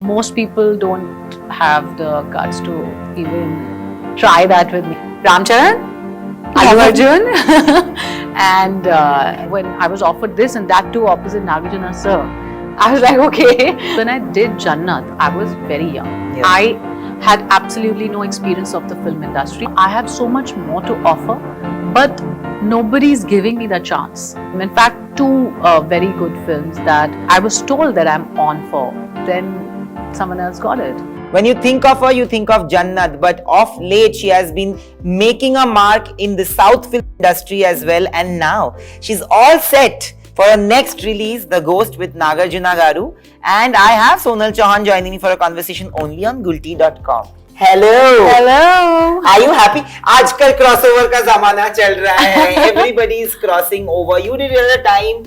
most people don't have the guts to even try that with me. Charan, Allu Arjun, and when I was offered this and that too opposite Nagarjuna sir, I was like, okay. When I did Jannat, I was very young. Yeah. I had absolutely no experience of the film industry. I have so much more to offer, but nobody's giving me the chance. In fact, two very good films that I was told that I'm on for, then someone else got it. When you think of her, you think of Jannat, but of late she has been making a mark in the South film industry as well, and now she's all set for her next release, The Ghost with Nagarjuna Garu, and I have Sonal Chauhan joining me for a conversation only on Gulte.com. Hello. Hello. Are you happy? आजकल crossover का ज़माना चल रहा है. Everybody is crossing over. You did it at a time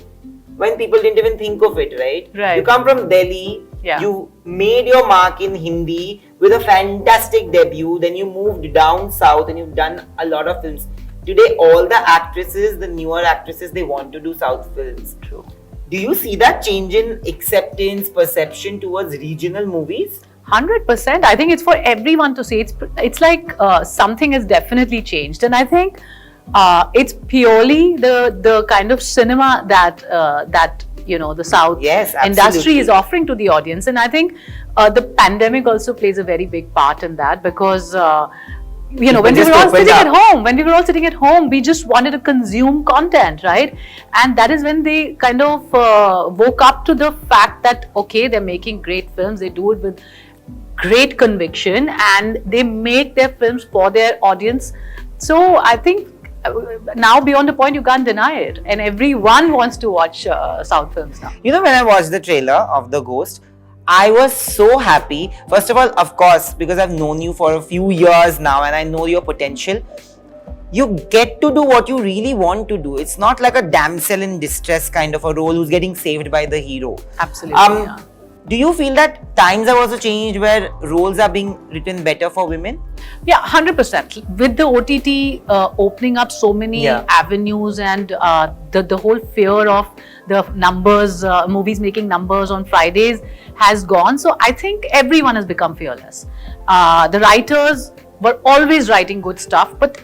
when people didn't even think of it, right? Right. You come from Delhi. Yeah. You made your mark in Hindi with a fantastic debut. Then you moved down south and you've done a lot of films. Today, all the actresses, the newer actresses, they want to do South films. True. Do you see that change in acceptance, perception towards regional movies? 100%. I think it's for everyone to see. It's like something has definitely changed, and I think it's purely the kind of cinema that the South industry is offering to the audience, and I think the pandemic also plays a very big part in that, because when we were all sitting at home, we just wanted to consume content, right? And that is when they kind of woke up to the fact that okay, they're making great films, they do it with great conviction, and they make their films for their audience. So I think now beyond the point, you can't deny it, and everyone wants to watch South films now. You know, when I watched the trailer of The Ghost, I was so happy. First of all, of course, because I've known you for a few years now and I know your potential. You get to do what you really want to do. It's not like a damsel in distress kind of a role who's getting saved by the hero. Absolutely. Yeah. Do you feel that times have also changed where roles are being written better for women? Yeah, 100%. With the OTT opening up so many avenues, and the whole fear of the numbers, movies making numbers on Fridays has gone. So I think everyone has become fearless. The writers were always writing good stuff, but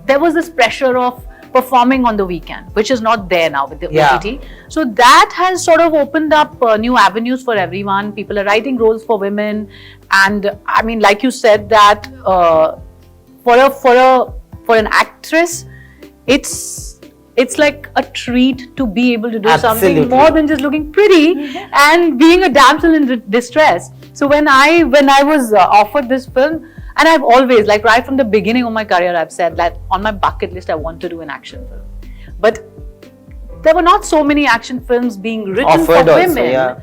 there was this pressure of performing on the weekend, which is not there now with the OTT. So that has sort of opened up new avenues for everyone. People are writing roles for women, and I mean, like you said, that for an actress, it's like a treat to be able to do something more than just looking pretty and being a damsel in distress. So when I was offered this film, and I've always, like right from the beginning of my career, I've said that on my bucket list, I want to do an action film. But there were not so many action films being written for women.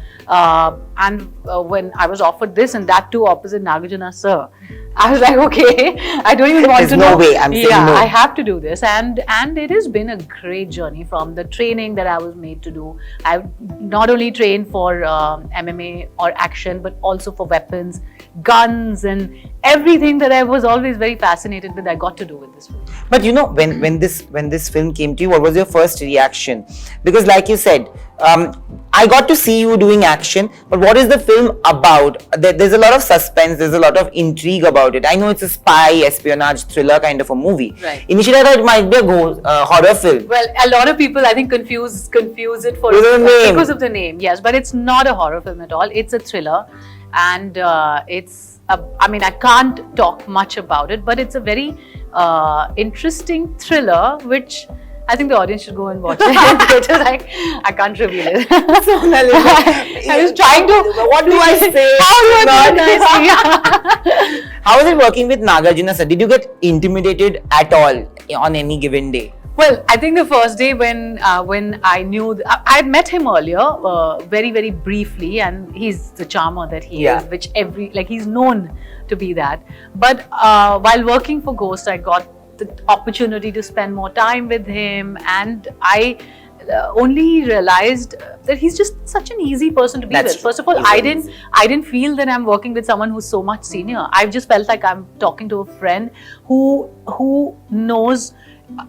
And when I was offered this and that too opposite Nagarjuna sir, I was like, okay, I don't even want to know. There's no way, I'm saying no. I have to do this. And it has been a great journey from the training that I was made to do. I've not only trained for MMA or action, but also for weapons, guns, and everything that I was always very fascinated with, I got to do with this film. But you know, when this film came to you, what was your first reaction? Because like you said, I got to see you doing action, but what is the film about? There's a lot of suspense, there's a lot of intrigue about it. I know it's a spy, espionage, thriller kind of a movie. Right. Initially I thought it might be a horror film. Well, a lot of people I think confuse it because of the name. Yes, but it's not a horror film at all. It's a thriller, and I mean, I can't talk much about it, but it's a very interesting thriller, which I think the audience should go and watch it. Like, I can't reveal it. I was trying to. What do I say? How do I How is it working with Nagarjuna sir? Did you get intimidated at all on any given day? Well, I think the first day when I knew I had met him earlier, very very briefly, and he's the charmer that he is, which he's known to be that. But while working for Ghost, I got the opportunity to spend more time with him, and I only realized that he's just such an easy person to be with. First of all, I didn't feel that I'm working with someone who's so much senior. I've just felt like I'm talking to a friend who knows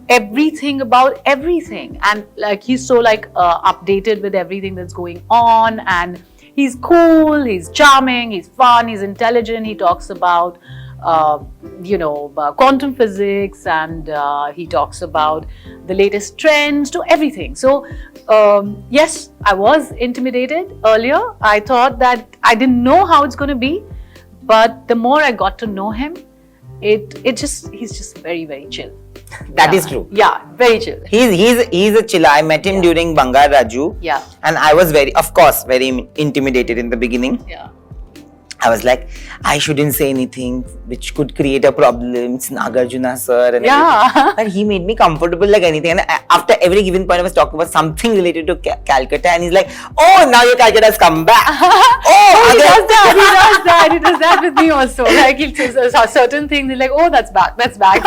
everything about everything, and like he's so like updated with everything that's going on, and he's cool, he's charming, he's fun, he's intelligent. He talks about quantum physics, and he talks about the latest trends to everything. So yes, I was intimidated earlier. I thought that I didn't know how it's going to be, but the more I got to know him, he's just very, very chill. That is true. Yeah, very chill. He's a chiller. I met him during Bangar Raju. Yeah. And I was very intimidated in the beginning. Yeah. I was like, I shouldn't say anything which could create a problem. It's Nagarjuna sir and everything. But he made me comfortable like anything. And after every given point, I was talking about something related to Calcutta, and he's like, "Oh, now your Calcutta has come back." He does that. He does that with me also. Like he'll say certain things. He's like, "Oh, that's back. That's back."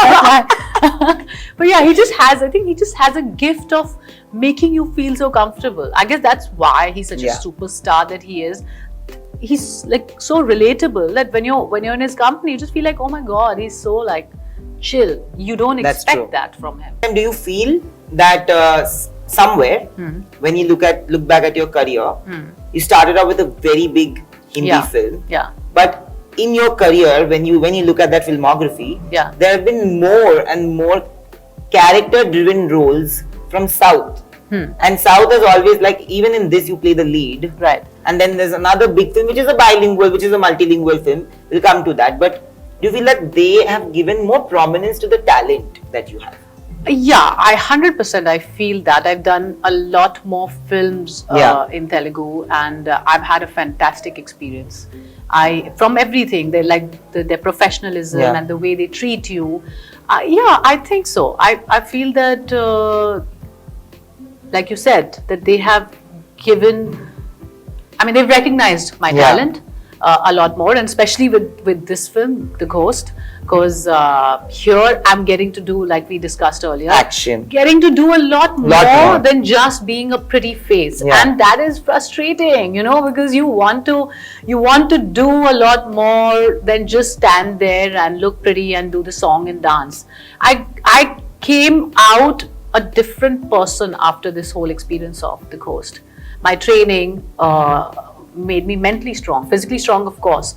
But yeah, he just has a gift of making you feel so comfortable. I guess that's why he's such a superstar that he is. He's like so relatable that when you're in his company, you just feel like, oh my god, he's so like chill. You don't expect that from him. And do you feel that somewhere when you look back at your career, you started out with a very big Hindi film, but in your career, when you look at that filmography, there have been more and more character-driven roles from South. And South is always like, even in this you play the lead, right? And then there's another big film which is a bilingual, which is a multilingual film. We'll come to that. But do you feel that they have given more prominence to the talent that you have? Yeah, 100% I feel that. I've done a lot more films in Telugu, and I've had a fantastic experience. From everything, their professionalism and the way they treat you. I think so. I feel that, like you said, that they have they've recognized my talent a lot more, and especially with this film, The Ghost, because here I'm getting to do, like we discussed earlier, action, getting to do a lot more than just being a pretty face, and that is frustrating, because you want to do a lot more than just stand there and look pretty and do the song and dance. I came out a different person after this whole experience of The Ghost. My training made me mentally strong, physically strong, of course.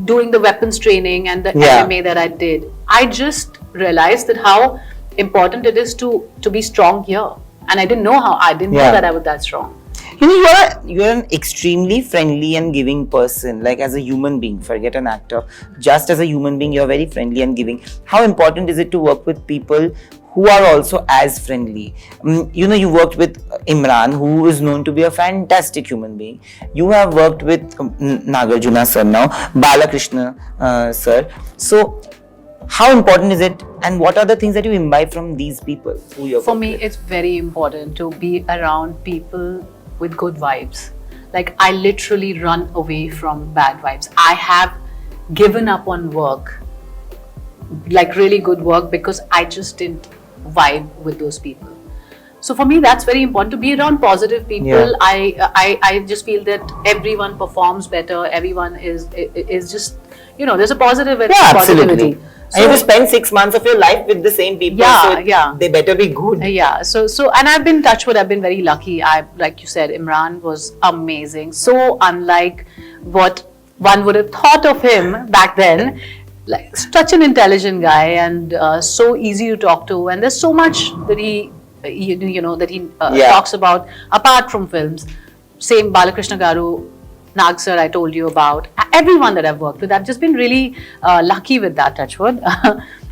Doing the weapons training and the MMA that I did, I just realized that how important it is to be strong here. And I didn't know that I was that strong. You're an extremely friendly and giving person, like as a human being, forget an actor. Just as a human being, you're very friendly and giving. How important is it to work with people who are also as friendly? You worked with Imran, who is known to be a fantastic human being. You have worked with Nagarjuna sir now, Balakrishna sir. So how important is it, and what are the things that you imbibe from these people who you're For me, with? it's very important to be around people with good vibes. Like, I literally run away from bad vibes. I have given up on work, like really good work, because I just didn't vibe with those people. So for me, that's very important, to be around positive people. I just feel that everyone performs better. Everyone is just, there's a positive positivity. So, and you spend 6 months of your life with the same people, they better be good. So and I've been touched wood, I've been very lucky. Like you said, Imran was amazing. So unlike what one would have thought of him back then. Like, such an intelligent guy, and so easy to talk to. And there's so much that he talks about apart from films. Same Balakrishna Garu, Nag sir, I told you about. Everyone that I've worked with, I've just been really lucky with that, touchwood.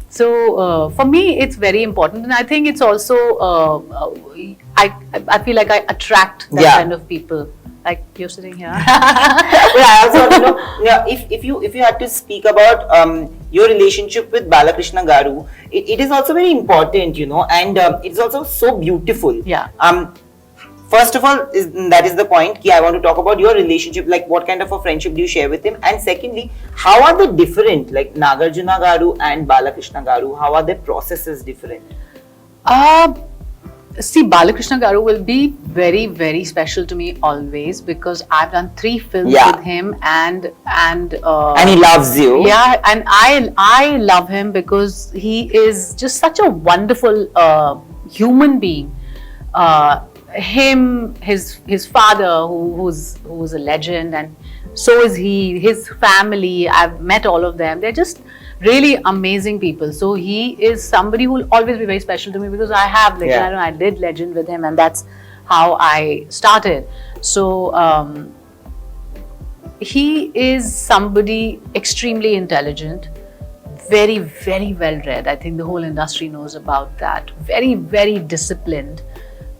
So for me, it's very important, and I think it's also I feel like I attract that kind of people. Like you're sitting here. I also want to know, if you had to speak about your relationship with Balakrishna Garu, it is also very important, and it's also so beautiful. First of all, that is the point. I want to talk about your relationship, like what kind of a friendship do you share with him? And secondly, how are they different, like Nagarjuna Garu and Balakrishna Garu? How are their processes different? See, Balakrishna Garu will be very, very special to me always, because I've done 3 films with him, and he loves you. Yeah, and I love him because he is just such a wonderful human being. him, his father, who's a legend, and so is he. His family, I've met all of them. They're just really amazing people. So he is somebody who will always be very special to me because I have Legend. I did Legend with him, and that's how I started. So he is somebody extremely intelligent, very, very well read. I think the whole industry knows about that. Very, very disciplined.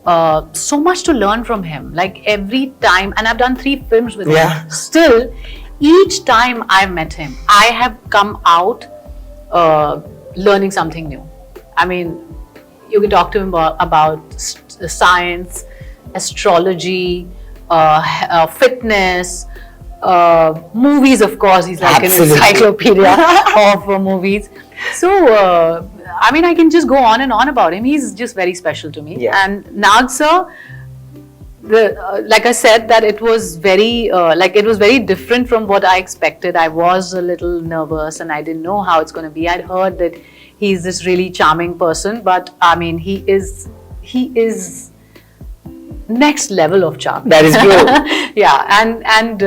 So much to learn from him. Like every time, and I've done 3 films with him. Still, each time I've met him, I have come out learning something new. I mean, you can talk to him about science, astrology, fitness, movies, of course. He's like an encyclopedia of movies. So, I mean, I can just go on and on about him. He's just very special to me. And Nag sir, like I said, that it was very, it was very different from what I expected. I was a little nervous and I didn't know how it's going to be. I'd heard that he's this really charming person, but I mean, he is next level of charm. That is true. And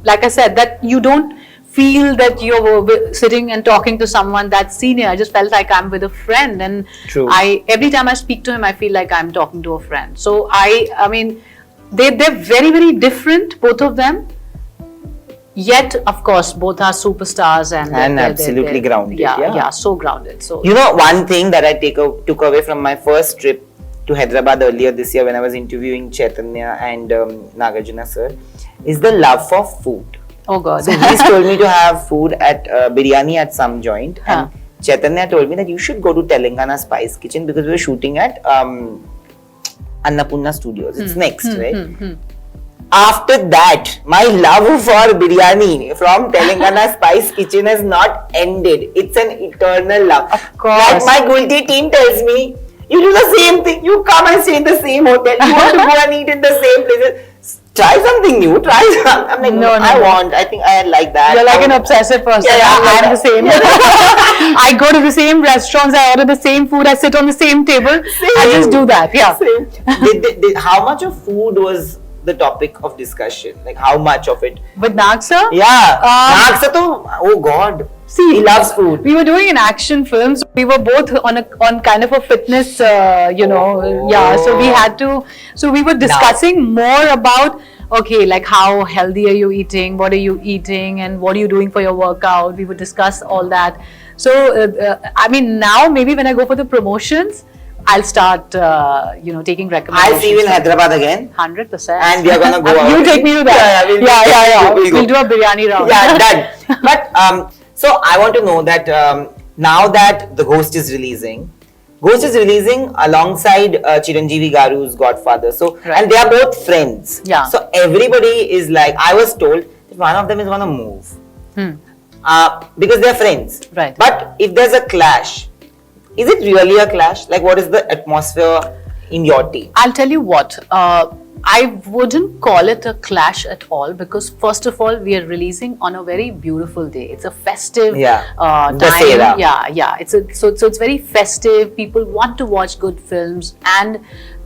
like I said, that you don't feel that you're sitting and talking to someone that's senior. I just felt like I'm with a friend, and every time I speak to him, I feel like I'm talking to a friend. So I mean, they're very, very different, both of them. Yet, of course, both are superstars and absolutely grounded. So grounded. So you know, one thing that I took away from my first trip to Hyderabad earlier this year when I was interviewing Chaitanya and Nagarjuna sir, is the love for food. Oh God. So he's told me to have food at biryani at some joint, and Chaitanya told me that you should go to Telangana Spice Kitchen because we were shooting at Annapurna Studios. It's next, right? After that, my love for biryani from Telangana Spice Kitchen has not ended. It's an eternal love. Of course. Like my Gulte team tells me, you do the same thing. You come and stay in the same hotel. You want to go and eat in the same places. Try something new. Try something. I'm like, no, I think I like that. You're like an obsessive person. I'm the same. I go to the same restaurants. I order the same food. I sit on the same table. I just do that. How much of food was the topic of discussion? Like how much of it? With Nag sir? Nag sir, oh God. See, he loves food. We were doing an action film, so we were both on kind of a fitness, so we had to, so we were discussing more about, okay, like how healthy are you eating, what are you eating, and what are you doing for your workout. We would discuss all that. So, I mean, now maybe when I go for the promotions, I'll start, taking recommendations. I'll see you in Hyderabad again. 100%. And we are going to go out. You take me to that. We'll do a biryani round. Yeah, done. But, so I want to know that now that The Ghost is releasing alongside Chiranjeevi Garu's Godfather. So, and they are both friends. So everybody is like, I was told that one of them is going to move. Because they're friends. Right. But if there's a clash, is it really a clash? Like, what is the atmosphere in your team? I'll tell you what. I wouldn't call it a clash at all because first of all, we are releasing on a very beautiful day. It's a festive time. It's very festive. People want to watch good films, and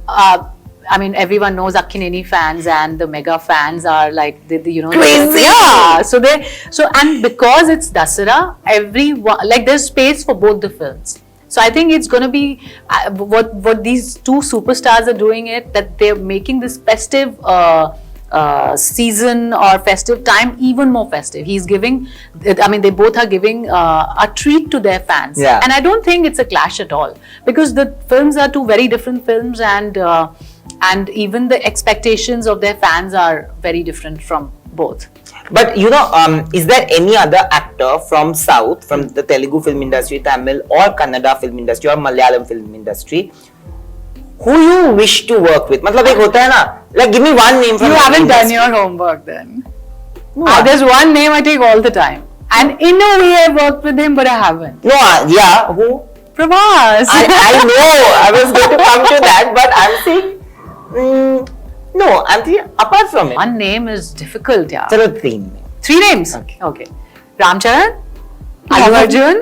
I mean, everyone knows Akkineni fans and the mega fans are like crazy. So and because it's Dasara, everyone there's space for both the films. So I think it's going to be what these two superstars are doing that they're making this festive season or festive time even more festive. He's giving, I mean, they both are giving a treat to their fans. And I don't think it's a clash at all because the films are two very different films and even the expectations of their fans are very different from both. But is there any other actor from South, from the Telugu film industry, Tamil or Kannada film industry or Malayalam film industry, who you wish to work with? Matlab ek hota hai na? Like give me one name from You haven't done your homework then. No, there's one name I take all the time. And in a way I worked with him but I haven't. No, who? Prabhas. I know, I was going to come to that, but I'm saying, no, I'm thinking apart from it. One name is difficult, yeah. Chalo, 3 names. 3 names? Okay. Charan, Allu Arjun,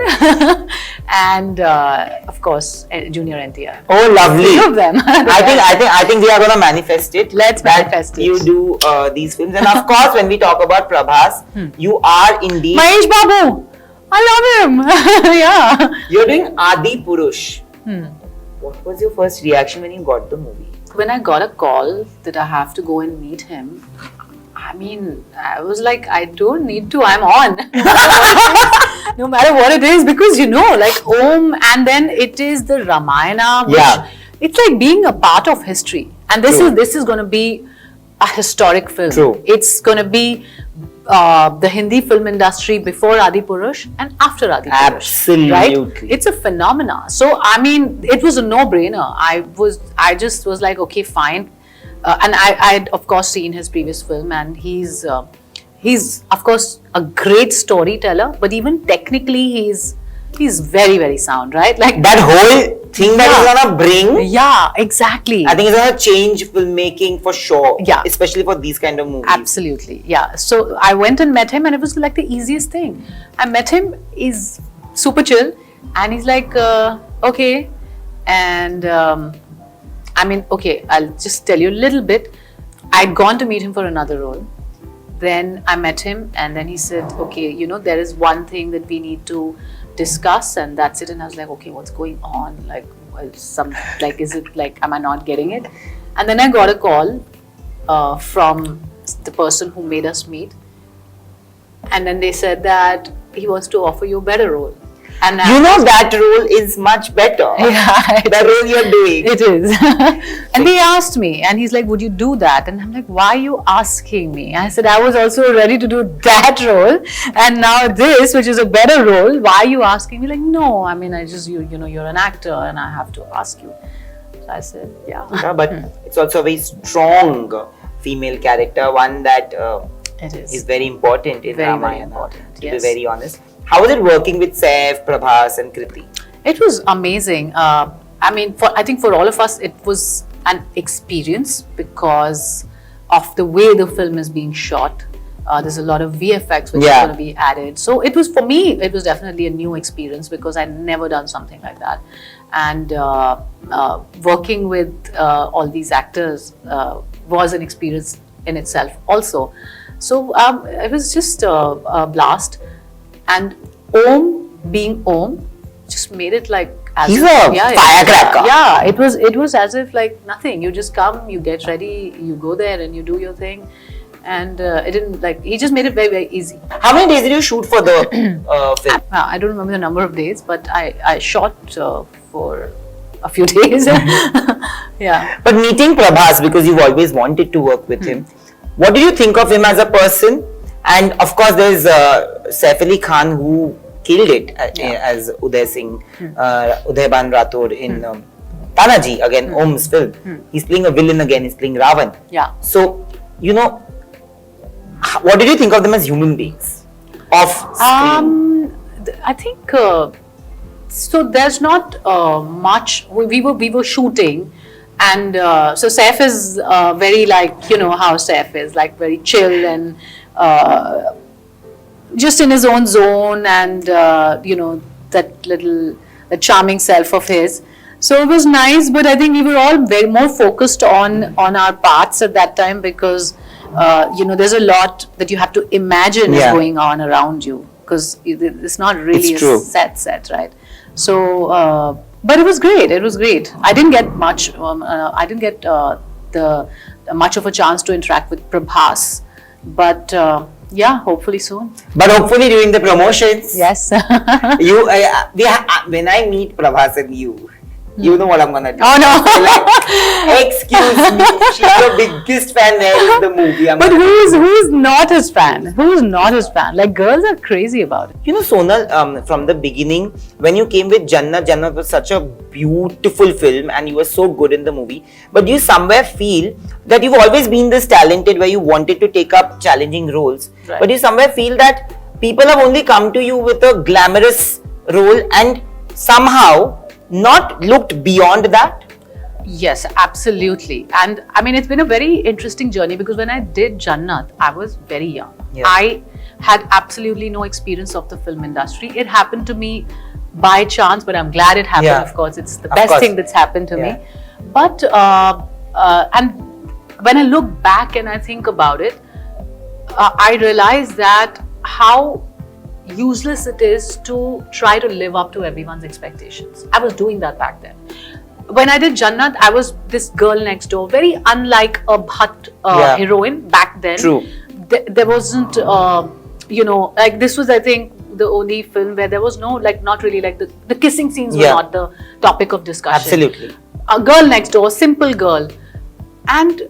and of course Jr NTR. Oh, lovely! Three of them. I think we are gonna manifest it. Let's manifest it. You do these films, and of course, when we talk about Prabhas, you are indeed Mahesh Babu. I love him. Yeah. You're doing Adipurush. What was your first reaction when you got the movie? When I got a call that I have to go and meet him, I mean, I was like, I don't need to, I'm on. No matter what it is, because like Om, and then it is the Ramayana, which it's like being a part of history. And this is going to be a historic film. True. It's going to be the Hindi film industry before Adipurush and after Adipurush. Absolutely. Right? It's a phenomena. So, I mean, it was a no-brainer. I just was like, okay, fine. And I'd of course seen his previous film, and he's of course a great storyteller, but even technically he's very, very sound, right? Like that whole thing that he's gonna bring. Yeah, exactly. I think it's gonna change filmmaking for sure. Yeah. Especially for these kind of movies. Absolutely. Yeah. So I went and met him, and it was like the easiest thing. I met him, he's super chill, and he's like, okay. And I mean, okay, I'll just tell you a little bit. I'd gone to meet him for another role. Then I met him, and then he said, okay, there is one thing that we need to discuss, and that's it. And I was like, okay, what's going on? Like, is it like, am I not getting it? And then I got a call from the person who made us meet, and then they said that he wants to offer you a better role. And that role is much better. Yeah, the role you're doing. It is. And they asked me, and he's like, would you do that? And I'm like, why are you asking me? I said, I was also ready to do that role, and now this, which is a better role, why are you asking me? Like, no, I mean, I just, you're an actor, and I have to ask you. So I said, yeah. But it's also a very strong female character, one that it is very important in very, Ramayana, very important, to be very honest. How was it working with Saif, Prabhas and Kriti? It was amazing. I mean, I think for all of us, it was an experience because of the way the film is being shot. There's a lot of VFX which is going to be added. So it was, for me, it was definitely a new experience because I'd never done something like that. And working with all these actors was an experience in itself also. So it was just a blast. And Om being Om just made it like as he's a firecracker. Yeah, it was as if like nothing. You just come, you get ready, you go there and you do your thing. And it didn't like, he just made it very, very easy. How many days did you shoot for the film? I don't remember the number of days, but I shot for a few days. Yeah. But meeting Prabhas, because you've always wanted to work with him, what do you think of him as a person? And of course, there's Saif Ali Khan who killed it as Uday Singh, Udayban Rathod in Tanaji, again, Om's film. He's playing a villain again, he's playing Ravan. Yeah. So, what did you think of them as human beings? Off screen? I think, so there's not much, we were shooting. And so Saif is very like, how Saif is, like very chill and just in his own zone, and that charming self of his. So it was nice, but I think we were all very more focused on our parts at that time because there's a lot that you have to imagine is going on around you because it's not really a set, right? So but it was great. It was great. I didn't get much. I didn't get much of a chance to interact with Prabhas, but yeah, hopefully soon. But hopefully during the promotions. Yes. When I meet Prabhas and you know what I'm gonna do. Oh no! Like, excuse me, she's the biggest fan there in the movie. But who's not his fan? Who's not his fan? Like, girls are crazy about it. Sonal, from the beginning, when you came with Jannat was such a beautiful film and you were so good in the movie. But you somewhere feel that you've always been this talented where you wanted to take up challenging roles. Right. But you somewhere feel that people have only come to you with a glamorous role and somehow not looked beyond that? Yes, absolutely. And I mean, it's been a very interesting journey because when I did Jannat, I was very young. Yeah. I had absolutely no experience of the film industry. It happened to me by chance, but I'm glad it happened. Yeah. Of course, it's the Of best course. thing that's happened to Yeah. me. But and when I look back and I think about it, I realize that how useless it is to try to live up to everyone's expectations. I was doing that back then. When I did Jannat, I was this girl next door, very unlike a Bhatt Yeah. heroine back then. True. There wasn't, like this was, I think, the only film where there was no, like, not really like the kissing scenes were Yeah. not the topic of discussion. Absolutely. A girl next door, simple girl. And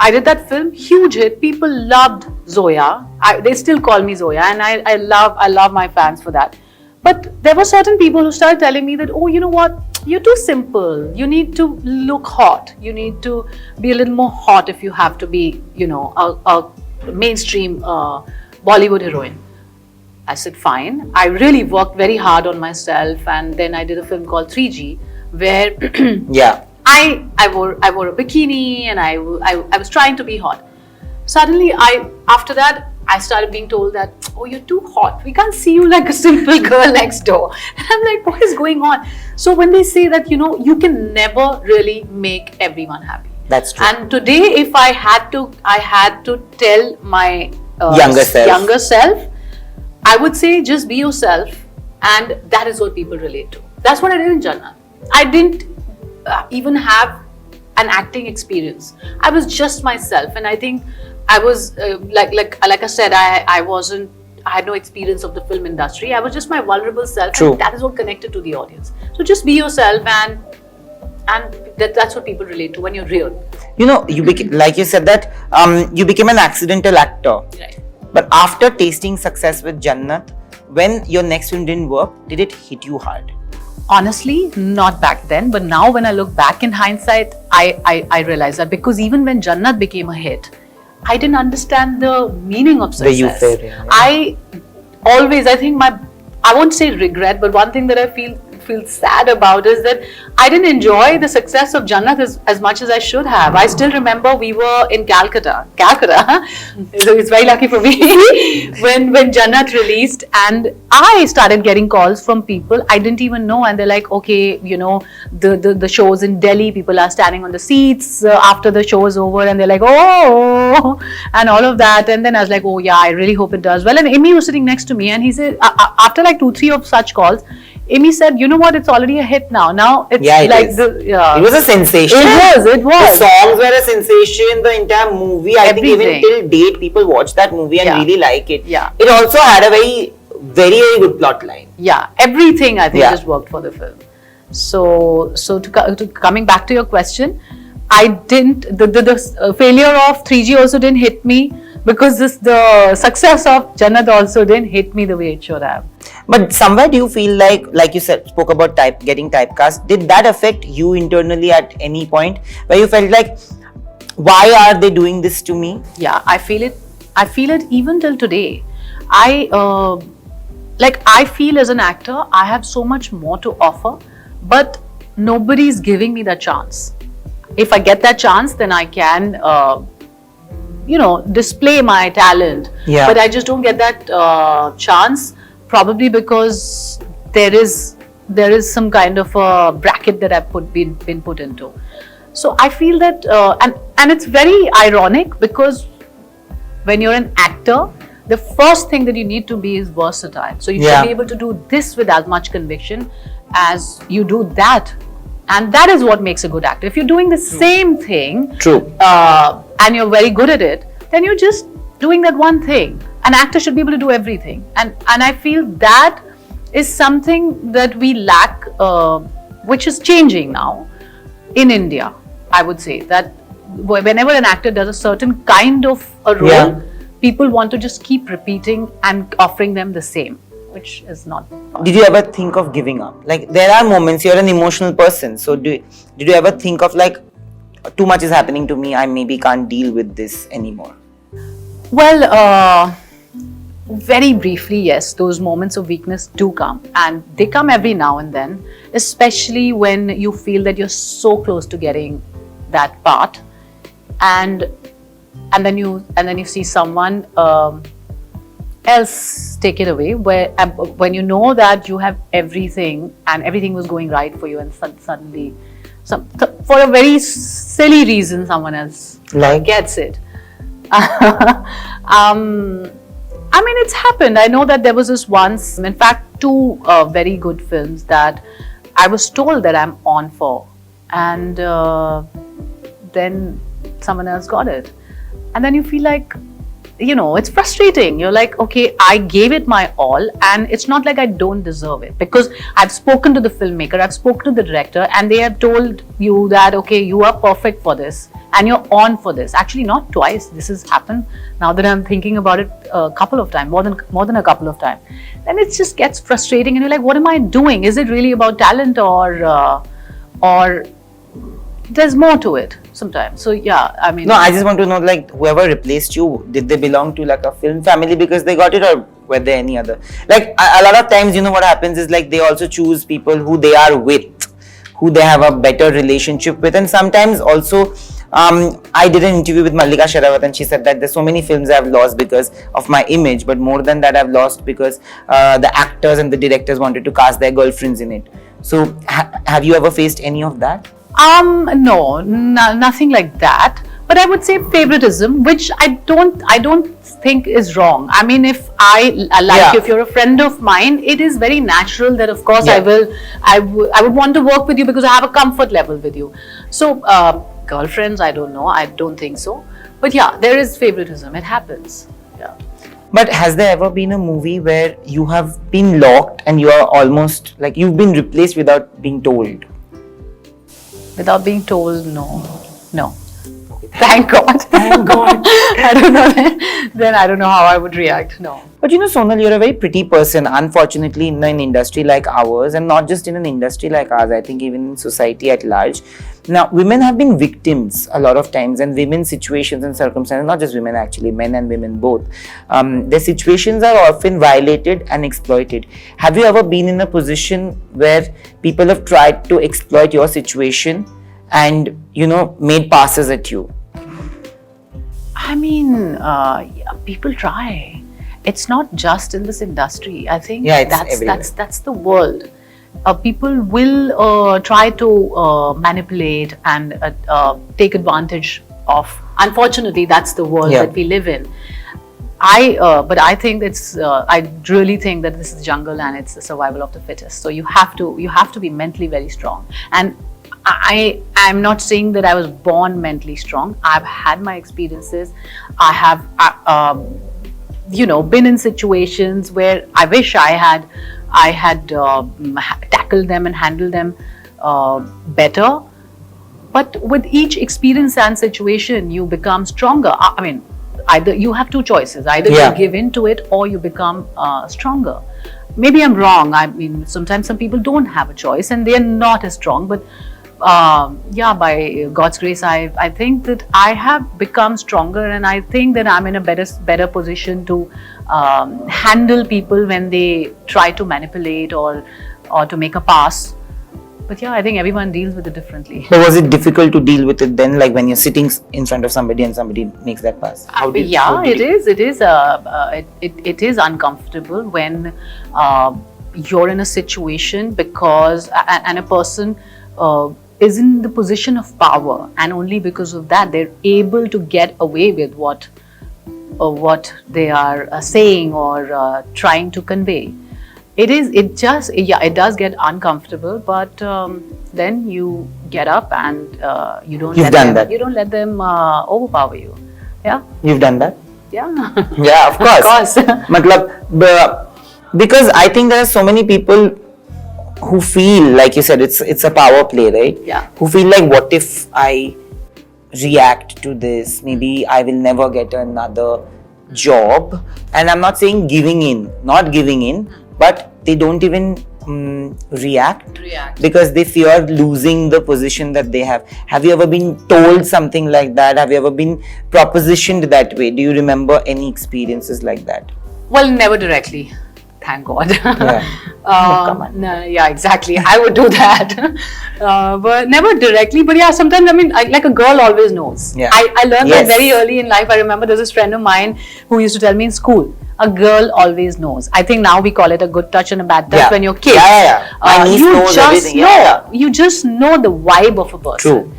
I did that film, huge hit. People loved Zoya. They still call me Zoya, and I love my fans for that. But there were certain people who started telling me that, oh, you know what? You're too simple. You need to look hot. You need to be a little more hot if you have to be, a mainstream Bollywood heroine. I said, fine. I really worked very hard on myself, and then I did a film called 3G, where Yeah. I wore a bikini, and I was trying to be hot. Suddenly, after that, I started being told that, oh, you're too hot. We can't see you like a simple girl next door. And I'm like, what is going on? So when they say that, you can never really make everyone happy. That's true. And today, if I had to tell my Younger self. I would say just be yourself, and that is what people relate to. That's what I did in Jannat. I didn't even have an acting experience. I was just myself, and I think I was like I said, I had no experience of the film industry. I was just my vulnerable self, True. and that is what connected to the audience. So just be yourself, and that's what people relate to when you're real. You became, like you said that you became an accidental actor. Right. But after tasting success with Jannat, when your next film didn't work, did it hit you hard? Honestly, not back then, but now when I look back in hindsight, I realize that, because even when Jannat became a hit, I didn't understand the meaning of success. The euphoria, yeah. I think I won't say regret, but one thing that I feel sad about is that I didn't enjoy the success of Jannat as much as I should have. I still remember we were in Calcutta. It's very lucky for me when Jannat released, and I started getting calls from people I didn't even know, and they're like, okay, the shows in Delhi, people are standing on the seats after the show is over, and they're like, oh, and all of that. And then I was like, oh yeah, I really hope it does well. And Amy was sitting next to me, and he said, after like 2-3 of such calls, Amy said, you know what, it's already a hit now. Now it's it was a sensation. It was. The songs were a sensation, the entire movie. I think even till date, people watch that movie and really like it. Yeah. It also had a very, very good plot line. Yeah, everything I think just worked for the film. So to coming back to your question, I didn't, the failure of 3G also didn't hit me, because the success of Jannat also didn't hit me the way it should have. But somewhere do you feel like you said, spoke about getting typecast, did that affect you internally at any point where you felt like, why are they doing this to me? Yeah, I feel it even till today. I feel as an actor, I have so much more to offer, but nobody's giving me that chance. If I get that chance, then I can display my talent. Yeah. But I just don't get that chance, probably because there is some kind of a bracket that I've been put into. So I feel that, and it's very ironic, because when you're an actor, the first thing that you need to be is versatile. So you should be able to do this with as much conviction as you do that. And that is what makes a good actor. If you're doing the same thing, and you're very good at it, then you're just doing that one thing. An actor should be able to do everything. And I feel that is something that we lack, which is changing now in India. I would say that whenever an actor does a certain kind of a role, people want to just keep repeating and offering them the same, which is not fun. Did you ever think of giving up? Like, there are moments, you're an emotional person. So did you ever think of like, too much is happening to me, I maybe can't deal with this anymore? Well, very briefly, yes, those moments of weakness do come, and they come every now and then, especially when you feel that you're so close to getting that part, and and then you see someone else take it away, when you know that you have everything and everything was going right for you, and suddenly for a very silly reason someone else gets it. I mean, it's happened. I know that there was this once, in fact, two very good films that I was told that I'm on for, and then someone else got it, and then you feel like, it's frustrating. You're like, okay, I gave it my all, and it's not like I don't deserve it, because I've spoken to the filmmaker, I've spoken to the director, and they have told you that, okay, you are perfect for this, and you're on for this. Actually, not twice. This has happened. Now that I'm thinking about it, a couple of times, more than a couple of times. Then it just gets frustrating, and you're like, what am I doing? Is it really about talent, or there's more to it sometimes? So yeah, I mean, no, I just want to know, like, whoever replaced you, did they belong to like a film family because they got it, or were there any other? Like a lot of times, what happens is, like, they also choose people who they are with, who they have a better relationship with, and sometimes also I did an interview with Mallika Sherawat, and she said that there's so many films I've lost because of my image, but more than that, I've lost because the actors and the directors wanted to cast their girlfriends in it. So have you ever faced any of that? No, nothing like that. But I would say favoritism, which I don't think is wrong. I mean, if if you're a friend of mine, it is very natural that, of course, I would want to work with you because I have a comfort level with you. So girlfriends, I don't know. I don't think so. But yeah, there is favoritism. It happens. Yeah. But has there ever been a movie where you have been locked and you are almost like you've been replaced without being told? Without being told, no. Thank God. Thank God. I don't know. Then I don't know how I would react. No. But Sonal, you're a very pretty person, unfortunately, in an industry like ours, and not just in an industry like ours, I think even in society at large. Now, women have been victims a lot of times, and women's situations and circumstances, not just women actually, men and women both, their situations are often violated and exploited. Have you ever been in a position where people have tried to exploit your situation and, made passes at you? I mean, people try. It's not just in this industry. I think that's the world. People will try to manipulate and take advantage of. Unfortunately, that's the world that we live in. But I think I really think that this is jungle and it's the survival of the fittest. So you have to be mentally very strong. And I'm not saying that I was born mentally strong. I've had my experiences. I have been in situations where I wish I had tackled them and handled them better. But with each experience and situation, you become stronger. I mean, either you have two choices. Either you give in to it or you become stronger. Maybe I'm wrong. I mean, sometimes some people don't have a choice and they are not as strong. But by God's grace, I think that I have become stronger, and I think that I'm in a better position to handle people when they try to manipulate or to make a pass. But I think everyone deals with it differently. But was it difficult to deal with it then, like when you're sitting in front of somebody and somebody makes that pass? It is uncomfortable when you're in a situation because and a person is in the position of power, and only because of that they're able to get away with what they are saying or trying to convey. It does get uncomfortable, but then you get up and you don't let them overpower you. Yeah, you've done that. Yeah. Yeah, of course. Because I think there are so many people who feel, like you said, it's a power play, right? Yeah. Who feel like, what if I react to this? Maybe I will never get another job. And I'm not saying not giving in, but they don't even react because they fear losing the position that they have. Have you ever been told something like that? Have you ever been propositioned that way? Do you remember any experiences like that? Well, never directly. thank God. Come on. No, yeah, exactly. I would do that, but never directly. But yeah, sometimes like a girl always knows. Yeah. I learned that very early in life. I remember there was this friend of mine who used to tell me in school, a girl always knows. I think now we call it a good touch and a bad touch when you're kids. My niece knows everything. You just know the vibe of a person. True.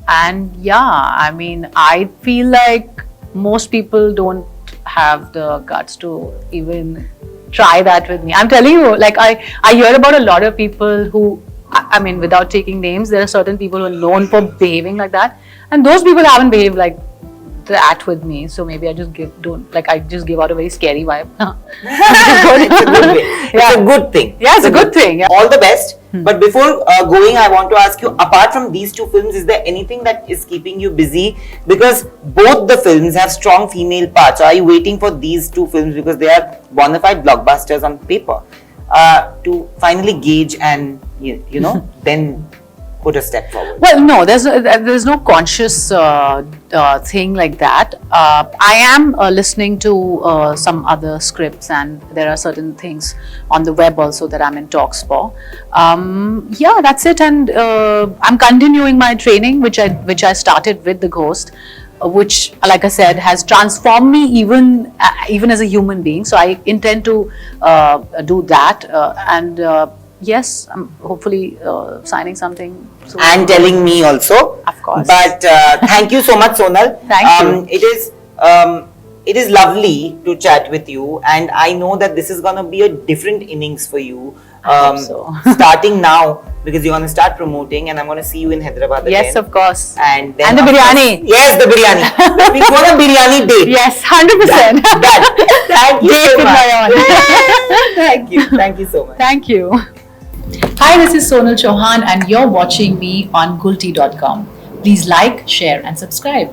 And I mean, I feel like most people don't have the guts to even try that with me. I'm telling you, like I hear about a lot of people who, I mean, without taking names, there are certain people who are known for behaving like that, and those people haven't behaved like that with me. So maybe I just give out a very scary vibe. It's a good way. It's a good thing. Yeah, it's a good thing. Yeah. All the best. But before going, I want to ask you, apart from these two films, is there anything that is keeping you busy? Because both the films have strong female parts. Are you waiting for these two films, because they are bona fide blockbusters on paper, to finally gauge and you know then put a step forward? Well, no, there's no conscious thing like that. I am listening to some other scripts, and there are certain things on the web also that I'm in talks for. Yeah, that's it. And I'm continuing my training, which I started with The Ghost, which, like I said, has transformed me even as a human being. So I intend to do that, and yes, I'm hopefully signing something soon. And telling me also. Of course. But thank you so much, Sonal. Thank you. It is lovely to chat with you, and I know that this is gonna be a different innings for you. I hope so. Starting now, because you're gonna start promoting, and I'm gonna see you in Hyderabad again. Yes, of course. And then the biryani. Yes, the biryani. We got a biryani date. Yes, 100%. Thank you Date so with much. my own. Thank you. Thank you so much. Thank you. Hi, this is Sonal Chauhan, and you're watching me on Gulte.com. Please like, share, and subscribe.